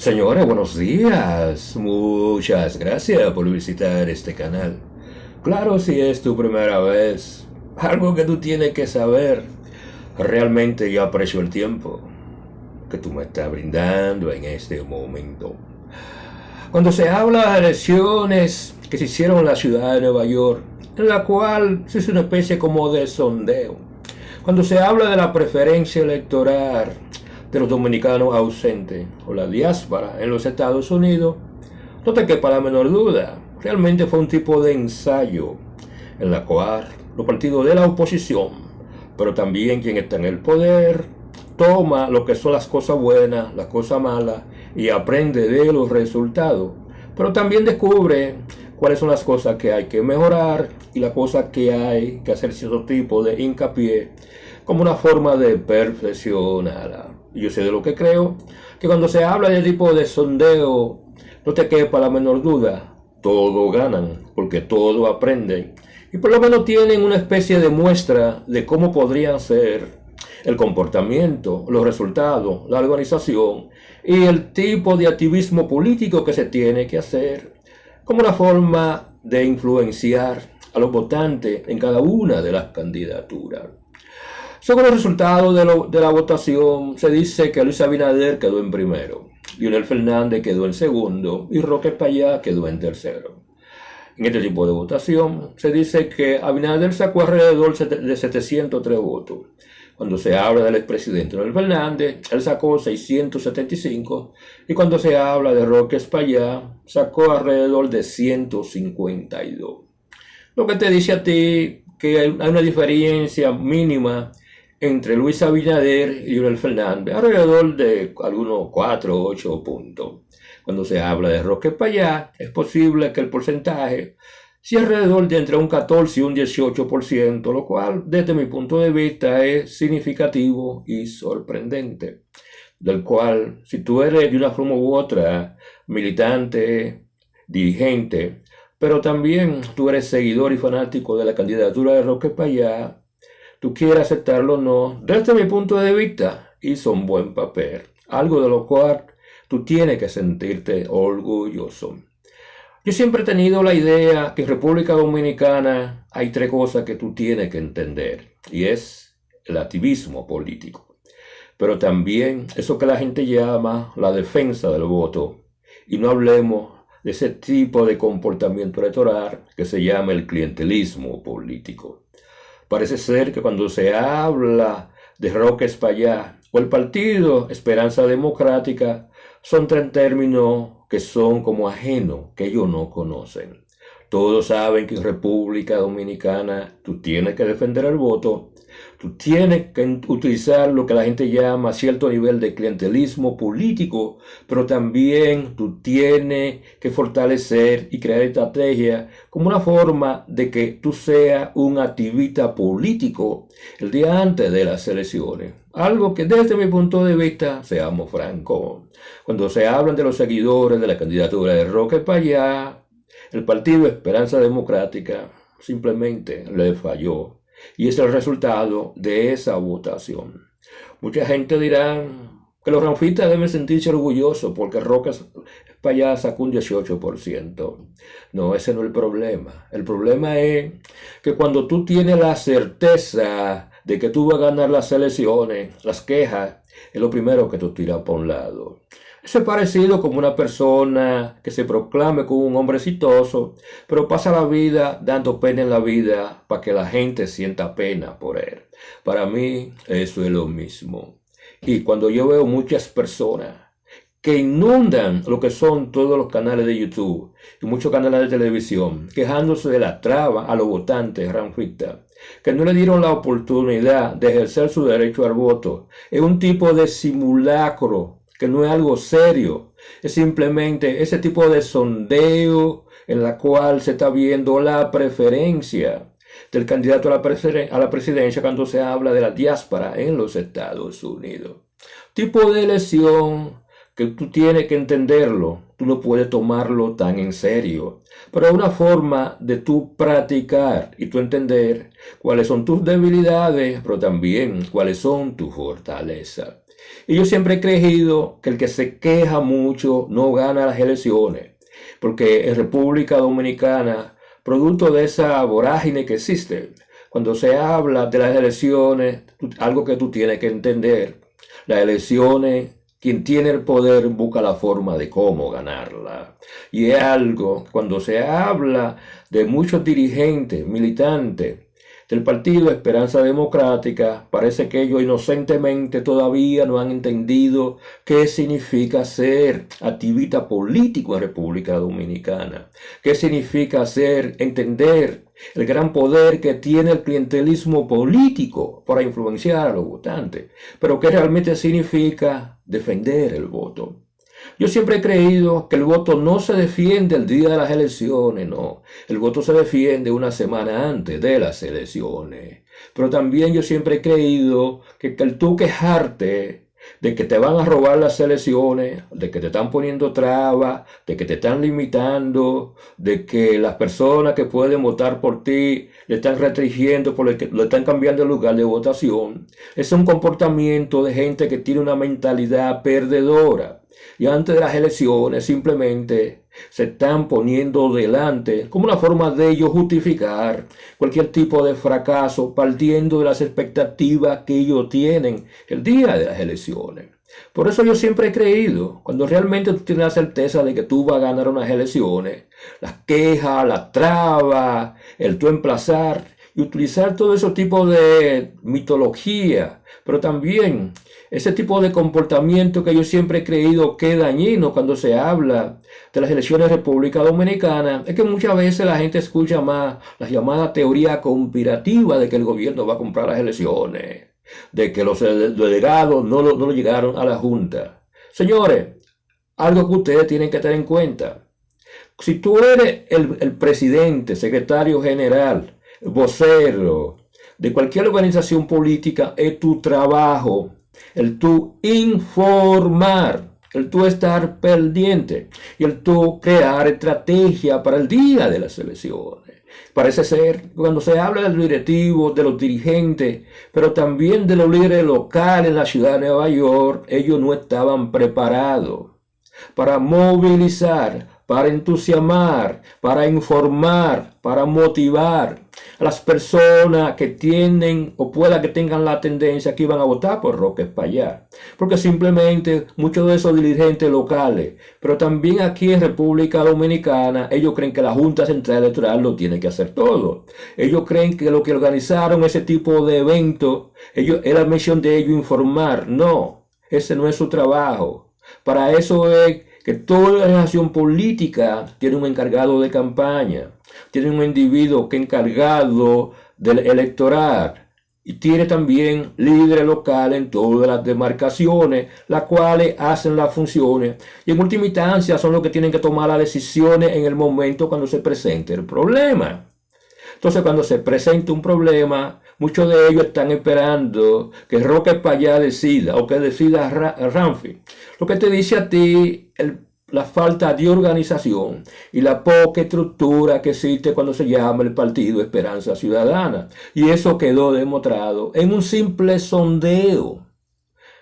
Señores, buenos días. Muchas gracias por visitar este canal. Claro, si es tu primera vez, algo que tú tienes que saber. Realmente yo aprecio el tiempo que tú me estás brindando en este momento. Cuando se habla de elecciones que se hicieron en la ciudad de Nueva York, en la cual se hizo una especie como de sondeo. Cuando se habla de la preferencia electoral de los dominicanos ausentes o la diáspora en los Estados Unidos, no te quepa la menor duda, realmente fue un tipo de ensayo en la cual los partidos de la oposición, pero también quien está en el poder, toma lo que son las cosas buenas, las cosas malas y aprende de los resultados, pero también descubre cuáles son las cosas que hay que mejorar y las cosas que hay que hacer cierto tipo de hincapié como una forma de perfeccionar. Yo sé de lo que creo, que cuando se habla de tipo de sondeo, no te quepa la menor duda, todos ganan, porque todos aprenden, y por lo menos tienen una especie de muestra de cómo podrían ser el comportamiento, los resultados, la organización y el tipo de activismo político que se tiene que hacer como una forma de influenciar a los votantes en cada una de las candidaturas. Según los resultados de la votación, se dice que Luis Abinader quedó en primero, Leonel Fernández quedó en segundo y Roque Payá quedó en tercero. En este tipo de votación se dice que Abinader sacó alrededor de 703 votos. Cuando se habla del expresidente Leonel Fernández, él sacó 675, y cuando se habla de Roque Payá, sacó alrededor de 152. Lo que te dice a ti que hay una diferencia mínima entre Luis Abinader y Leonel Fernández, alrededor de algunos 4 o 8 puntos. Cuando se habla de Roque Payá, es posible que el porcentaje sea alrededor de entre un 14 y un 18%, lo cual desde mi punto de vista es significativo y sorprendente. Del cual, si tú eres de una forma u otra militante, dirigente, pero también tú eres seguidor y fanático de la candidatura de Roque Payá, tú quieres aceptarlo o no, desde mi punto de vista, hizo un buen papel, algo de lo cual tú tienes que sentirte orgulloso. Yo siempre he tenido la idea que en República Dominicana hay tres cosas que tú tienes que entender, y es el activismo político, pero también eso que la gente llama la defensa del voto, y no hablemos de ese tipo de comportamiento electoral que se llama el clientelismo político. Parece ser que cuando se habla de Roque Payá o el partido Esperanza Democrática, son tres términos que son como ajenos, que ellos no conocen. Todos saben que en República Dominicana tú tienes que defender el voto, tú tienes que utilizar lo que la gente llama cierto nivel de clientelismo político, pero también tú tienes que fortalecer y crear estrategias como una forma de que tú seas un activista político el día antes de las elecciones. Algo que desde mi punto de vista, seamos francos, cuando se hablan de los seguidores de la candidatura de Roque Payá, el partido Esperanza Democrática simplemente le falló. Y es el resultado de esa votación. Mucha gente dirá que los ranfistas deben sentirse orgullosos porque Roque Payá sacó un 18%. No, ese no es el problema. El problema es que cuando tú tienes la certeza de que tú vas a ganar las elecciones, las quejas es lo primero que tú tiras por un lado. Eso es parecido como una persona que se proclame como un hombre exitoso, pero pasa la vida dando pena en la vida para que la gente sienta pena por él. Para mí eso es lo mismo. Y cuando yo veo muchas personas que inundan lo que son todos los canales de YouTube y muchos canales de televisión, quejándose de la traba a los votantes ranfistas, que no le dieron la oportunidad de ejercer su derecho al voto, es un tipo de simulacro que no es algo serio, es simplemente ese tipo de sondeo en la cual se está viendo la preferencia del candidato a la presidencia cuando se habla de la diáspora en los Estados Unidos. Tipo de elección que tú tienes que entenderlo, tú no puedes tomarlo tan en serio, pero es una forma de tú practicar y tú entender cuáles son tus debilidades, pero también cuáles son tus fortalezas. Y yo siempre he creído que el que se queja mucho no gana las elecciones, porque en República Dominicana, producto de esa vorágine que existe, cuando se habla de las elecciones, algo que tú tienes que entender, las elecciones, quien tiene el poder busca la forma de cómo ganarla. Y es algo, cuando se habla de muchos dirigentes, militantes, del Partido Esperanza Democrática, parece que ellos inocentemente todavía no han entendido qué significa ser activista político en República Dominicana, qué significa entender el gran poder que tiene el clientelismo político para influenciar a los votantes, pero qué realmente significa defender el voto. Yo siempre he creído que el voto no se defiende el día de las elecciones, no. El voto se defiende una semana antes de las elecciones. Pero también yo siempre he creído que el tú quejarte de que te van a robar las elecciones, de que te están poniendo trabas, de que te están limitando, de que las personas que pueden votar por ti le están restringiendo, le están cambiando el lugar de votación, es un comportamiento de gente que tiene una mentalidad perdedora. Y antes de las elecciones simplemente se están poniendo delante como una forma de ellos justificar cualquier tipo de fracaso partiendo de las expectativas que ellos tienen el día de las elecciones. Por eso yo siempre he creído, cuando realmente tú tienes la certeza de que tú vas a ganar unas elecciones, las quejas, las trabas, el tú emplazar y utilizar todo ese tipo de mitología, pero también ese tipo de comportamiento que yo siempre he creído que es dañino cuando se habla de las elecciones de República Dominicana, es que muchas veces la gente escucha más las llamadas teorías conspirativas de que el gobierno va a comprar las elecciones, de que los delegados no llegaron a la Junta. Señores, algo que ustedes tienen que tener en cuenta. Si tú eres el presidente, secretario general, vocero de cualquier organización política, es tu trabajo el tú informar, el tú estar pendiente y el tú crear estrategia para el día de las elecciones. Parece ser, cuando se habla de los directivos, de los dirigentes, pero también de los líderes locales en la ciudad de Nueva York, ellos no estaban preparados para movilizar, para entusiasmar, para informar, para motivar a las personas que tienen o pueda que tengan la tendencia que iban a votar por Roque Espaillat. Porque simplemente muchos de esos dirigentes locales, pero también aquí en República Dominicana, ellos creen que la Junta Central Electoral lo tiene que hacer todo. Ellos creen que lo que organizaron ese tipo de eventos, es la misión de ellos informar. No, ese no es su trabajo. Para eso es que toda organización política tiene un encargado de campaña, tiene un individuo que es encargado del electoral y tiene también líderes locales en todas las demarcaciones, las cuales hacen las funciones y en última instancia son los que tienen que tomar las decisiones en el momento cuando se presente el problema. Entonces, cuando se presenta un problema, muchos de ellos están esperando que Roque Espaillat decida o que decida Ramfi. Lo que te dice a ti la falta de organización y la poca estructura que existe cuando se llama el Partido Esperanza Ciudadana. Y eso quedó demostrado en un simple sondeo.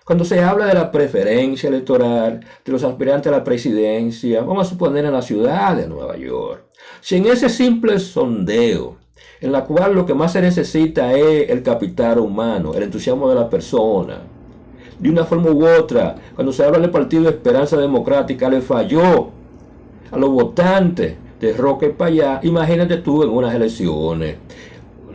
Cuando se habla de la preferencia electoral de los aspirantes a la presidencia, vamos a suponer en la ciudad de Nueva York, si en ese simple sondeo, en la cual lo que más se necesita es el capital humano, el entusiasmo de la persona, de una forma u otra, cuando se habla del Partido Esperanza Democrática, le falló a los votantes de Roque Espaillat, imagínate tú en unas elecciones,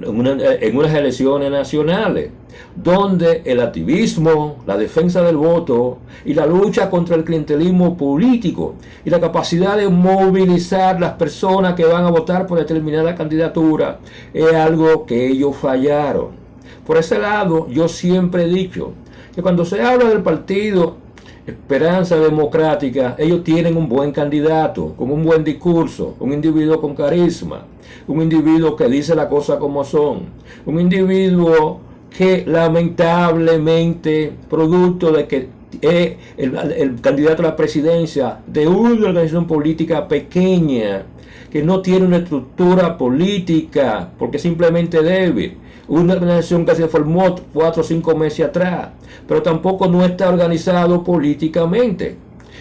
en unas elecciones nacionales, donde el activismo, la defensa del voto y la lucha contra el clientelismo político y la capacidad de movilizar las personas que van a votar por determinada candidatura es algo que ellos fallaron. Por ese lado, yo siempre he dicho que cuando se habla del Partido Esperanza Democrática, ellos tienen un buen candidato, con un buen discurso, un individuo con carisma, un individuo que dice las cosas como son, un individuo que lamentablemente, producto de que es el candidato a la presidencia de una organización política pequeña, que no tiene una estructura política, porque es simplemente débil, una organización que se formó 4 o 5 meses atrás, pero tampoco no está organizado políticamente.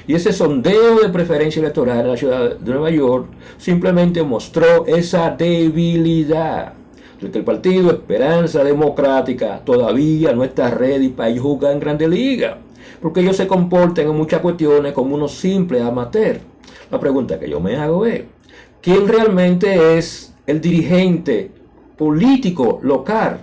Y ese sondeo de preferencia electoral en la ciudad de Nueva York simplemente mostró esa debilidad de que el partido Esperanza Democrática todavía no está ready para ir a jugar en Grandes Ligas, porque ellos se comportan en muchas cuestiones como unos simples amateurs. La pregunta que yo me hago es, ¿quién realmente es el dirigente político local?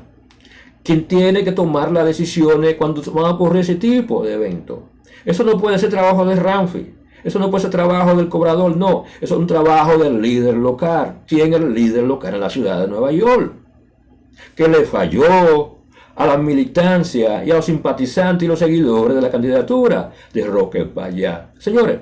¿Quién tiene que tomar las decisiones cuando van a ocurrir ese tipo de eventos? Eso no puede ser trabajo de Ramfi, eso no puede ser trabajo del cobrador, no, eso es un trabajo del líder local. ¿Quién es el líder local en la ciudad de Nueva York? Que le falló a la militancia y a los simpatizantes y los seguidores de la candidatura de Roque Payá. Señores,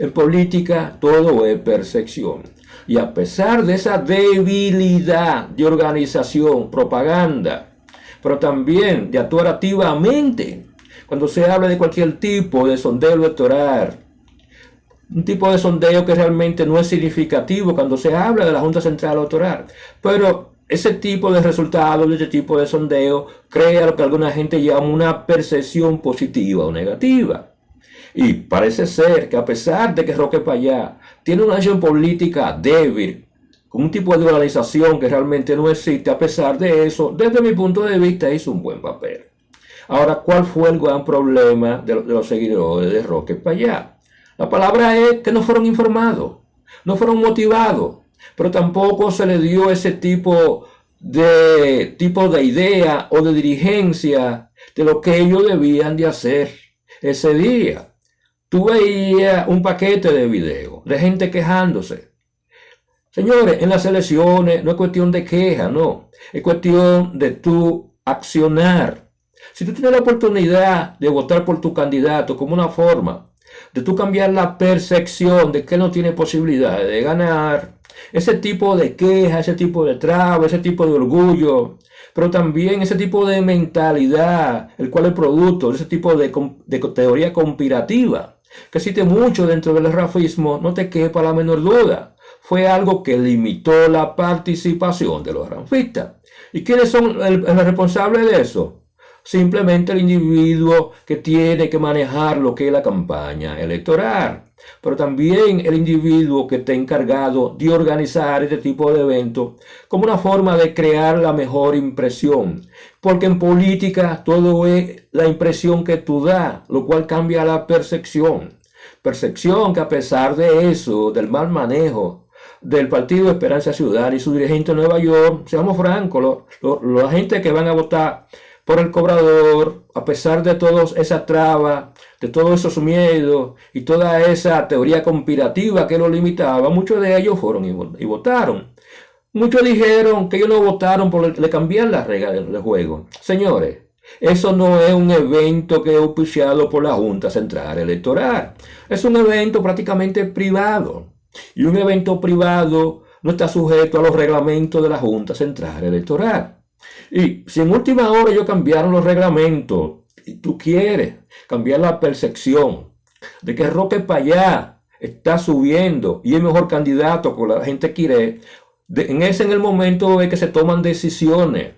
en política todo es percepción. Y a pesar de esa debilidad de organización, propaganda, pero también de actuar activamente, cuando se habla de cualquier tipo de sondeo electoral, un tipo de sondeo que realmente no es significativo cuando se habla de la Junta Central Electoral, pero ese tipo de resultados, ese tipo de sondeo, crea lo que alguna gente llama una percepción positiva o negativa. Y parece ser que a pesar de que Roque Payá tiene una acción política débil, con un tipo de organización que realmente no existe, a pesar de eso, desde mi punto de vista hizo un buen papel. Ahora, ¿cuál fue el gran problema de los seguidores de Roque Payá? La palabra es que no fueron informados, no fueron motivados, pero tampoco se les dio ese tipo de idea o de dirigencia de lo que ellos debían de hacer ese día. Tú veías un paquete de videos de gente quejándose. Señores, en las elecciones no es cuestión de queja, no. Es cuestión de tu accionar. Si tú tienes la oportunidad de votar por tu candidato como una forma de tú cambiar la percepción de que no tiene posibilidades de ganar, ese tipo de queja, ese tipo de traba, ese tipo de orgullo, pero también ese tipo de mentalidad, el cual es producto de ese tipo de teoría conspirativa, que existe mucho dentro del rafismo, no te quepa la menor duda. Fue algo que limitó la participación de los rafistas. ¿Y quiénes son los responsables de eso? Simplemente el individuo que tiene que manejar lo que es la campaña electoral, pero también el individuo que está encargado de organizar este tipo de eventos como una forma de crear la mejor impresión, porque en política todo es la impresión que tú das, lo cual cambia la percepción que a pesar de eso, del mal manejo del partido Esperanza Ciudad y su dirigente en Nueva York, seamos francos, la gente que van a votar por el cobrador, a pesar de todas esas trabas, de todos esos miedos y toda esa teoría conspirativa que lo limitaba, muchos de ellos fueron y votaron. Muchos dijeron que ellos no votaron por le cambiar las reglas del juego. Señores, eso no es un evento que es auspiciado por la Junta Central Electoral. Es un evento prácticamente privado. Y un evento privado no está sujeto a los reglamentos de la Junta Central Electoral. Y si en última hora ellos cambiaron los reglamentos y tú quieres cambiar la percepción de que Roque Payá está subiendo y es mejor candidato que la gente quiere, en el momento es que se toman decisiones.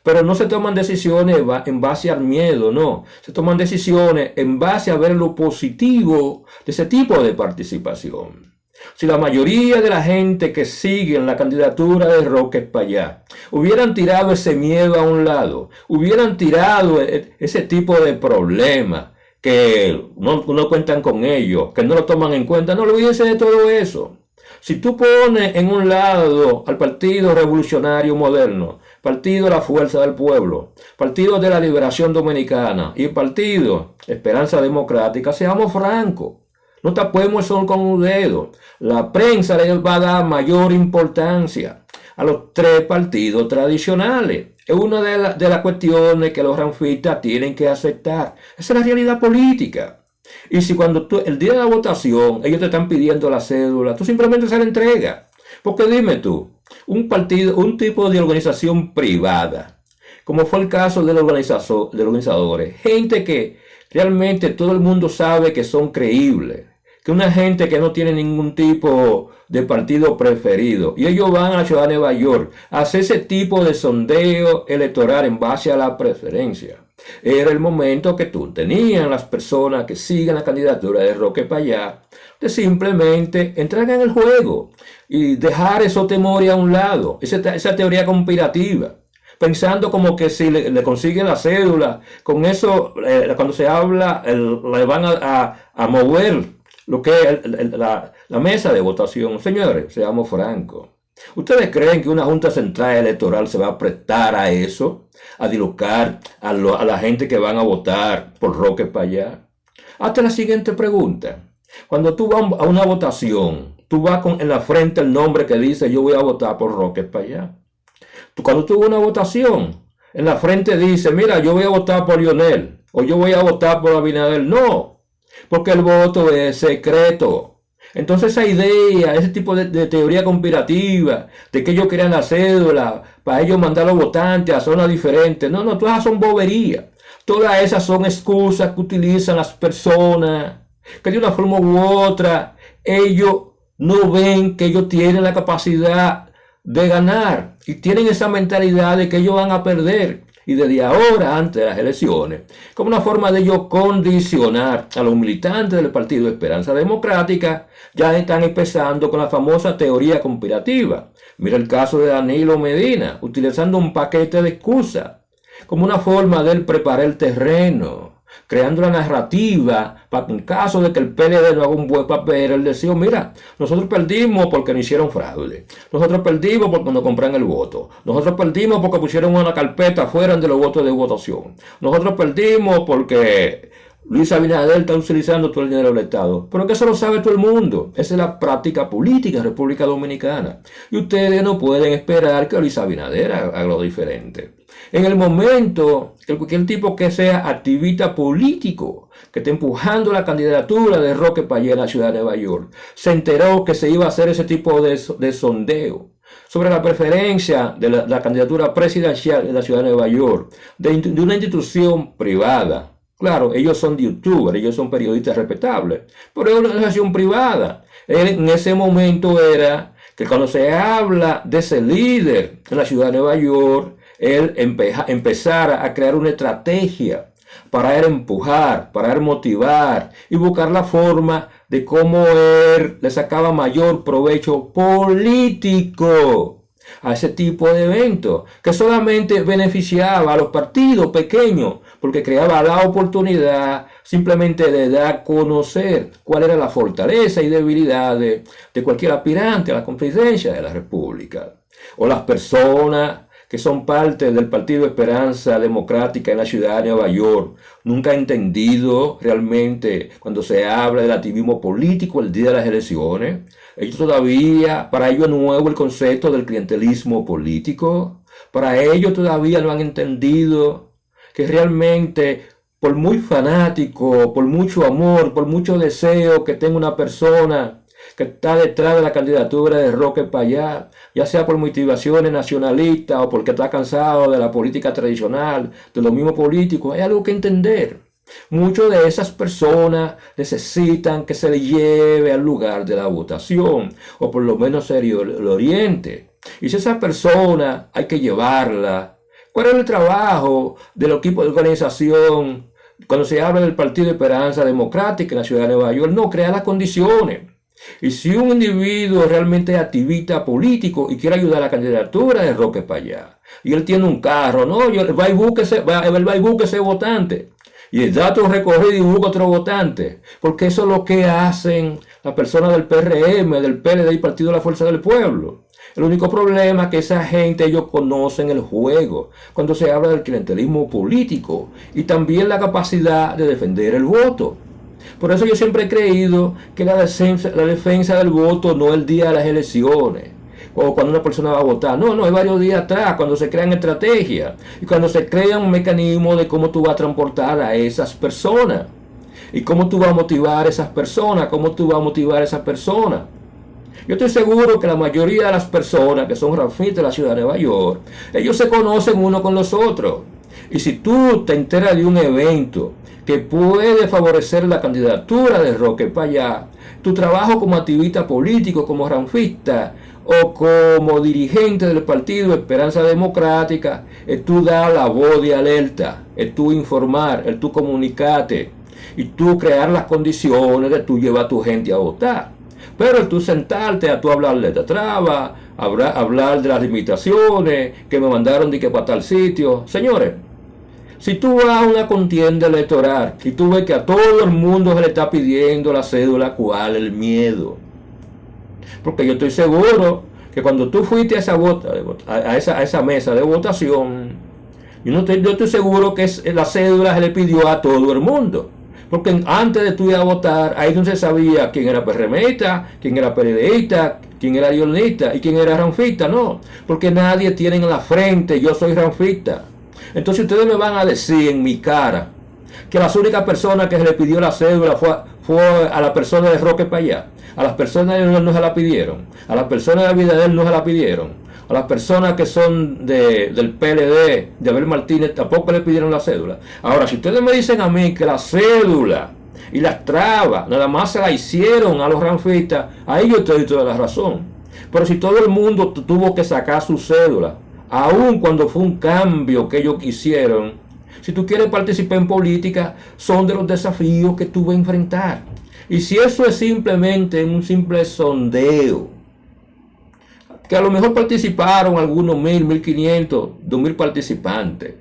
Pero no se toman decisiones en base al miedo, no. Se toman decisiones en base a ver lo positivo de ese tipo de participación. Si la mayoría de la gente que sigue en la candidatura de Roque Payá hubieran tirado ese miedo a un lado, hubieran tirado ese tipo de problemas que no cuentan con ellos, que no lo toman en cuenta, no olvídense de todo eso. Si tú pones en un lado al Partido Revolucionario Moderno, Partido de la Fuerza del Pueblo, Partido de la Liberación Dominicana y Partido Esperanza Democrática, seamos francos, no tapemos el sol con un dedo. La prensa les va a dar mayor importancia a los tres partidos tradicionales. Es una de las cuestiones que los ranfistas tienen que aceptar. Esa es la realidad política. Y si cuando el día de la votación ellos te están pidiendo la cédula, tú simplemente se la entregas. Porque dime tú, un tipo de organización privada, como fue el caso de los organizadores, gente que realmente todo el mundo sabe que son creíbles, que una gente que no tiene ningún tipo de partido preferido. Y ellos van a la ciudad de Nueva York a hacer ese tipo de sondeo electoral en base a la preferencia. Era el momento que tú tenías las personas que siguen la candidatura de Roque Payá de simplemente entrar en el juego y dejar esos temores a un lado, esa teoría conspirativa. Pensando como que si le consiguen la cédula, con eso, cuando se habla, le van a mover lo que es la mesa de votación. Señores, seamos francos. ¿Ustedes creen que una Junta Central Electoral se va a prestar a eso? A dilocar a la gente que van a votar por Roque Payá. Hasta la siguiente pregunta. Cuando tú vas a una votación, tú vas en la frente el nombre que dice yo voy a votar por Roque Payá. Cuando tú vas a una votación, en la frente dice, mira, yo voy a votar por Lionel o yo voy a votar por Abinader. No, porque el voto es secreto. Entonces esa idea, ese tipo de teoría conspirativa, de que ellos crean la cédula para ellos mandar a los votantes a zonas diferentes. No, todas esas son boberías. Todas esas son excusas que utilizan las personas, que de una forma u otra ellos no ven que ellos tienen la capacidad de ganar y tienen esa mentalidad de que ellos van a perder. Y desde ahora, antes de las elecciones, como una forma de ellos condicionar a los militantes del Partido Esperanza Democrática, ya están empezando con la famosa teoría conspirativa. Mira el caso de Danilo Medina, utilizando un paquete de excusas, como una forma de él preparar el terreno, creando la narrativa para que en caso de que el PLD no haga un buen papel, él decía, mira, nosotros perdimos porque no hicieron fraude, nosotros perdimos porque no compraron el voto, nosotros perdimos porque pusieron una carpeta fuera de los votos de votación, nosotros perdimos porque Luis Abinader está utilizando todo el dinero del Estado. Pero que eso lo sabe todo el mundo. Esa es la práctica política en República Dominicana. Y ustedes no pueden esperar que Luis Abinader haga lo diferente. En el momento que cualquier tipo que sea activista político, que esté empujando la candidatura de Roque Payá en la ciudad de Nueva York, se enteró que se iba a hacer ese tipo de sondeo sobre la preferencia de la candidatura presidencial en la ciudad de Nueva York, de una institución privada. Claro, ellos son youtubers, ellos son periodistas respetables, pero es una organización privada. En ese momento era que cuando se habla de ese líder en la ciudad de Nueva York, él empezara a crear una estrategia para él empujar, para él motivar y buscar la forma de cómo él le sacaba mayor provecho político a ese tipo de eventos, que solamente beneficiaba a los partidos pequeños, porque creaba la oportunidad simplemente de dar a conocer cuál era la fortaleza y debilidad de cualquier aspirante a la presidencia de la República. O las personas que son parte del Partido Esperanza Democrática en la ciudad de Nueva York, nunca han entendido realmente cuando se habla del activismo político el día de las elecciones. Ellos todavía, para ellos es nuevo el concepto del clientelismo político. Para ellos todavía no han entendido que realmente, por muy fanático, por mucho amor, por mucho deseo que tenga una persona que está detrás de la candidatura de Roque Payá, ya sea por motivaciones nacionalistas o porque está cansado de la política tradicional, de los mismos políticos, hay algo que entender. Muchas de esas personas necesitan que se les lleve al lugar de la votación, o por lo menos se le oriente. Y si esa persona hay que llevarla, ¿cuál es el trabajo del equipo de organización cuando se habla del Partido Esperanza Democrática en la ciudad de Nueva York? No, crea las condiciones. Y si un individuo realmente es activista político y quiere ayudar a la candidatura de Roque Payá, y él tiene un carro, no, va y búsquese votante, y da otro recorrido y busca otro votante, porque eso es lo que hacen las personas del PRM, del PLD y Partido de la Fuerza del Pueblo. El único problema es que esa gente, ellos conocen el juego cuando se habla del clientelismo político y también la capacidad de defender el voto. Por eso yo siempre he creído que la defensa del voto no es el día de las elecciones o cuando una persona va a votar. No, es varios días atrás, cuando se crean estrategias y cuando se crea un mecanismo de cómo tú vas a transportar a esas personas y cómo tú vas a motivar a esas personas, Yo estoy seguro que la mayoría de las personas que son rafitas de la ciudad de Nueva York, ellos se conocen uno con los otros. Y si tú te enteras de un evento que puede favorecer la candidatura de Roque Payá, tu trabajo como activista político, como ranfista o como dirigente del partido Esperanza Democrática, es tú dar la voz de alerta, es tú informar, es tú comunicarte y tú crear las condiciones de tú llevar a tu gente a votar. Pero tú sentarte a tú hablarle de traba, hablar de las limitaciones que me mandaron de que para tal sitio. Señores, si tú vas a una contienda electoral y tú ves que a todo el mundo se le está pidiendo la cédula, ¿cuál es el miedo? Porque yo estoy seguro que cuando tú fuiste a esa mesa de votación, yo estoy seguro que la cédula se le pidió a todo el mundo. Porque antes de tú ir a votar, ahí no se sabía quién era PRMista, quién era PLDista, quién era guionista y quién era ranfista, no. Porque nadie tiene en la frente, yo soy ranfista. Entonces ustedes me van a decir en mi cara que las únicas personas que se le pidió la cédula fue a la persona de Roque Payá. A las personas de él no se la pidieron. A las personas de Abinader no se la pidieron. A las personas que son del PLD, de Abel Martínez, tampoco le pidieron la cédula. Ahora, si ustedes me dicen a mí que la cédula y las trabas nada más se la hicieron a los ranfistas, ahí yo estoy toda la razón. Pero si todo el mundo tuvo que sacar su cédula, aun cuando fue un cambio que ellos hicieron, si tú quieres participar en política, son de los desafíos que tú vas a enfrentar. Y si eso es simplemente un simple sondeo, que a lo mejor participaron algunos 1.500, 2.000 participantes,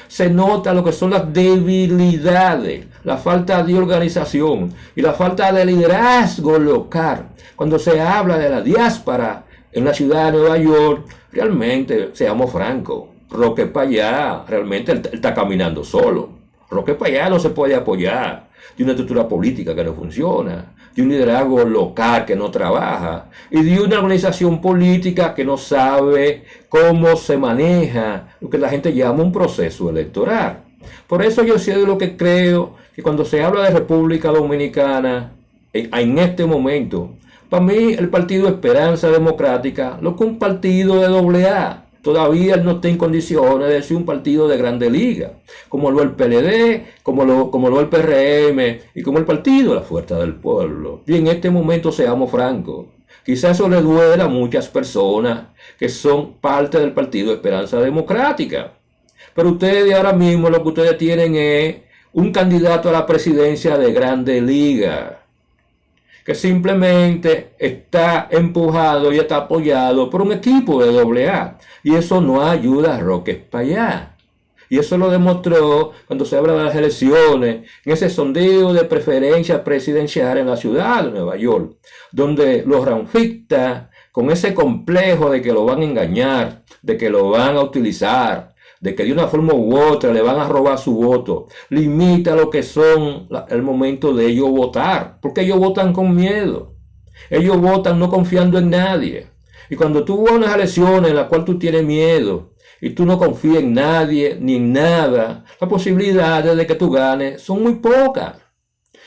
se nota lo que son las debilidades, la falta de organización y la falta de liderazgo local. Cuando se habla de la diáspora en la ciudad de Nueva York, realmente, seamos francos, Roque Payá realmente él está caminando solo. Roque Payá no se puede apoyar de una estructura política que no funciona, de un liderazgo local que no trabaja y de una organización política que no sabe cómo se maneja lo que la gente llama un proceso electoral. Por eso yo soy de lo que creo que cuando se habla de República Dominicana, en este momento, para mí el partido Esperanza Democrática, lo que un partido de AA, todavía no está en condiciones de ser un partido de grande liga, como lo el PLD, como lo el PRM y como el partido La Fuerza del Pueblo. Y en este momento, seamos francos, quizás eso le duele a muchas personas que son parte del partido Esperanza Democrática. Pero ustedes ahora mismo lo que ustedes tienen es un candidato a la presidencia de grande liga, que simplemente está empujado y está apoyado por un equipo de AA. Y eso no ayuda a Roque Payá. Y eso lo demostró cuando se habla de las elecciones, en ese sondeo de preferencia presidencial en la ciudad de Nueva York, donde los ranfistas, con ese complejo de que lo van a engañar, de que lo van a utilizar, de que de una forma u otra le van a robar su voto, limita lo que son el momento de ellos votar, porque ellos votan con miedo, ellos votan no confiando en nadie. Y cuando tú vas a unas elecciones en las cuales tú tienes miedo y tú no confías en nadie ni en nada, las posibilidades de que tú ganes son muy pocas.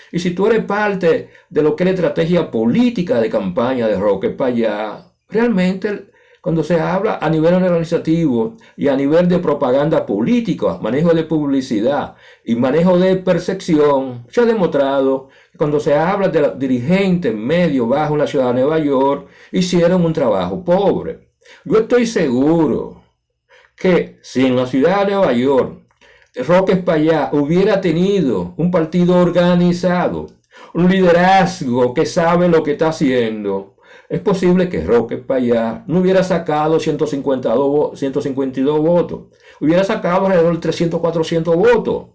Y si tú eres parte de lo que es la estrategia política de campaña de Roque Payá, realmente cuando se habla a nivel organizativo y a nivel de propaganda política, manejo de publicidad y manejo de percepción, se ha demostrado que cuando se habla de los dirigentes medio bajo en la ciudad de Nueva York, hicieron un trabajo pobre. Yo estoy seguro que si en la ciudad de Nueva York Roque Payá hubiera tenido un partido organizado, un liderazgo que sabe lo que está haciendo, es posible que Roque Payá no hubiera sacado 152 votos, hubiera sacado alrededor de 300, 400 votos.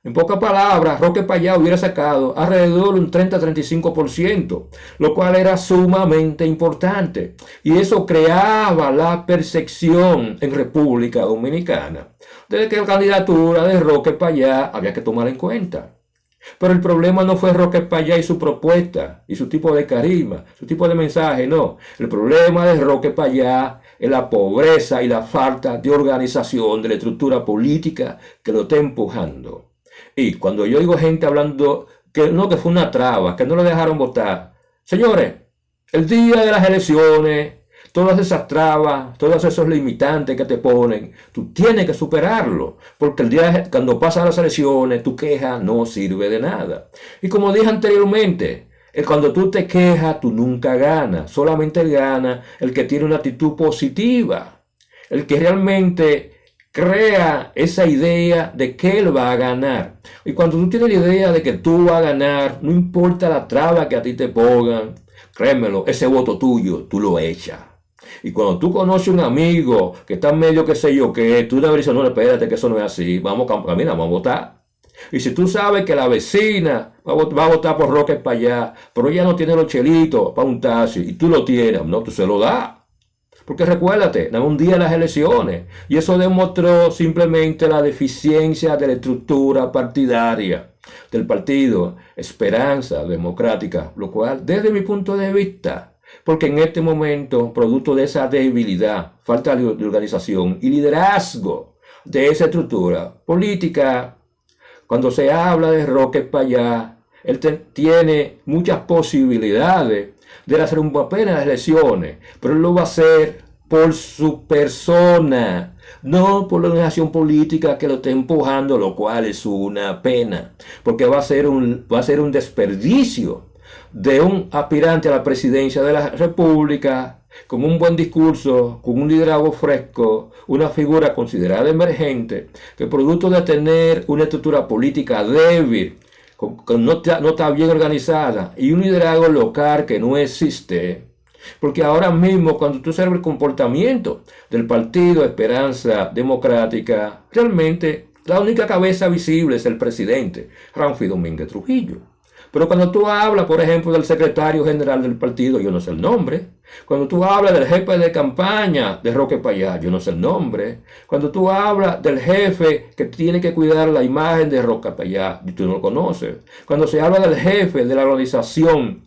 En pocas palabras, Roque Payá hubiera sacado alrededor de un 30-35%, lo cual era sumamente importante. Y eso creaba la percepción en República Dominicana de que la candidatura de Roque Payá había que tomar en cuenta. Pero el problema no fue Roque Payá y su propuesta, y su tipo de carisma, su tipo de mensaje, no. El problema de Roque Payá es la pobreza y la falta de organización de la estructura política que lo está empujando. Y cuando yo oigo gente hablando que no, que fue una traba, que no lo dejaron votar. Señores, el día de las elecciones, todas esas trabas, todos esos limitantes que te ponen, tú tienes que superarlo, porque el día cuando pasan las elecciones, tu queja no sirve de nada. Y como dije anteriormente, cuando tú te quejas, tú nunca ganas, solamente gana el que tiene una actitud positiva, el que realmente crea esa idea de que él va a ganar. Y cuando tú tienes la idea de que tú vas a ganar, no importa la traba que a ti te pongan, créemelo, ese voto tuyo, tú lo echas. Y cuando tú conoces un amigo que está medio que sé yo que tú le dices, no, espérate que eso no es así, vamos a caminar, vamos a votar. Y si tú sabes que la vecina va a votar por Roque para allá, pero ella no tiene los chelitos para un taxi y tú lo tienes, no, tú se lo das. Porque recuérdate, dame un día de las elecciones y eso demostró simplemente la deficiencia de la estructura partidaria del partido Esperanza Democrática, lo cual desde mi punto de vista, porque en este momento, producto de esa debilidad, falta de organización y liderazgo de esa estructura política, cuando se habla de Roque Payá, él tiene muchas posibilidades de hacer un papel en las elecciones, pero él lo va a hacer por su persona, no por la organización política que lo está empujando, lo cual es una pena, porque va a ser un desperdicio de un aspirante a la presidencia de la República con un buen discurso, con un liderazgo fresco, una figura considerada emergente, que producto de tener una estructura política débil, que no está bien organizada, y un liderazgo local que no existe, porque ahora mismo cuando tú observas el comportamiento del Partido Esperanza Democrática, realmente la única cabeza visible es el presidente, Ramfi Domínguez Trujillo. Pero cuando tú hablas, por ejemplo, del secretario general del partido, yo no sé el nombre. Cuando tú hablas del jefe de campaña de Roque Payá, yo no sé el nombre. Cuando tú hablas del jefe que tiene que cuidar la imagen de Roque Payá, tú no lo conoces. Cuando se habla del jefe de la organización,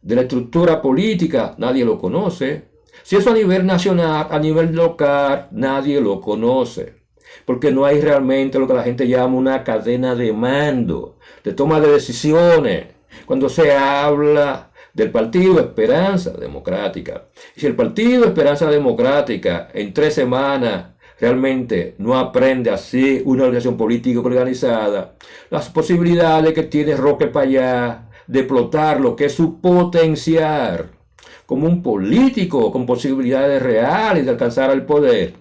de la estructura política, nadie lo conoce. Si eso a nivel nacional, a nivel local, nadie lo conoce. Porque no hay realmente lo que la gente llama una cadena de mando, de toma de decisiones. Cuando se habla del Partido Esperanza Democrática, y si el Partido Esperanza Democrática en 3 semanas realmente no aprende así una organización política organizada, las posibilidades que tiene Roque Payá de explotar lo que es su potencial como un político con posibilidades reales de alcanzar el poder.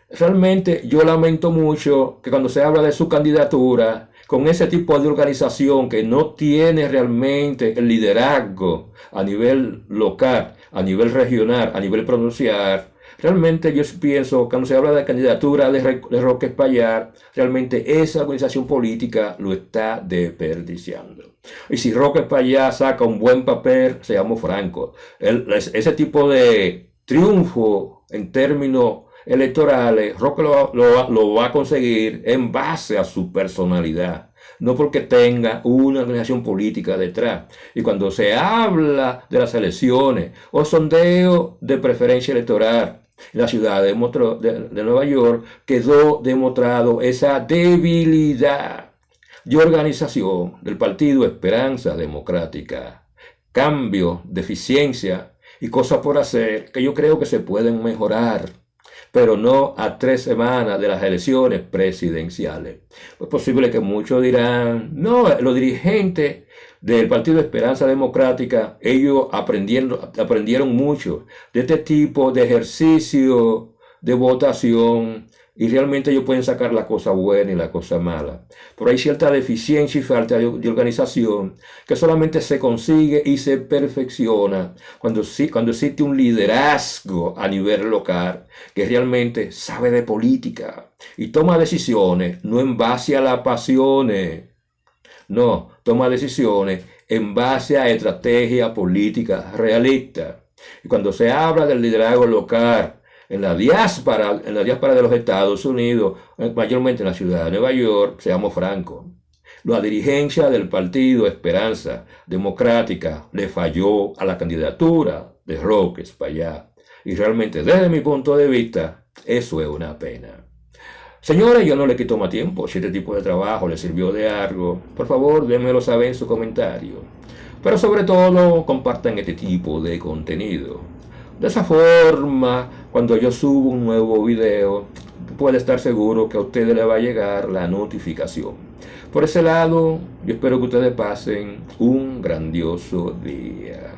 Realmente yo lamento mucho que cuando se habla de su candidatura, con ese tipo de organización que no tiene realmente el liderazgo a nivel local, a nivel regional, a nivel provincial, realmente yo pienso que cuando se habla de candidatura de Roque Payá, realmente esa organización política lo está desperdiciando. Y si Roque Payá saca un buen papel, seamos francos, ese tipo de triunfo en términos electorales, Roque lo va a conseguir en base a su personalidad, no porque tenga una organización política detrás. Y cuando se habla de las elecciones o sondeo de preferencia electoral, en la ciudad de Nueva York quedó demostrado esa debilidad de organización del Partido Esperanza Democrática, cambio, deficiencia y cosas por hacer que yo creo que se pueden mejorar, pero no a 3 semanas de las elecciones presidenciales. Es posible que muchos dirán, no, los dirigentes del Partido Esperanza Democrática, ellos aprendieron mucho de este tipo de ejercicio de votación y realmente ellos pueden sacar la cosa buena y la cosa mala. Pero hay cierta deficiencia y falta de organización que solamente se consigue y se perfecciona cuando existe un liderazgo a nivel local que realmente sabe de política y toma decisiones no en base a las pasiones, no, toma decisiones en base a estrategia política realista. Y cuando se habla del liderazgo local, en la diáspora de los Estados Unidos, mayormente en la ciudad de Nueva York, seamos francos, la dirigencia del Partido Esperanza Democrática le falló a la candidatura de Roque Payá. Y realmente, desde mi punto de vista, eso es una pena. Señores, yo no le quito más tiempo. Si este tipo de trabajo le sirvió de algo, por favor, démelo saber en su comentario. Pero sobre todo, compartan este tipo de contenido. De esa forma, cuando yo subo un nuevo video, puede estar seguro que a ustedes le va a llegar la notificación. Por ese lado, yo espero que ustedes pasen un grandioso día.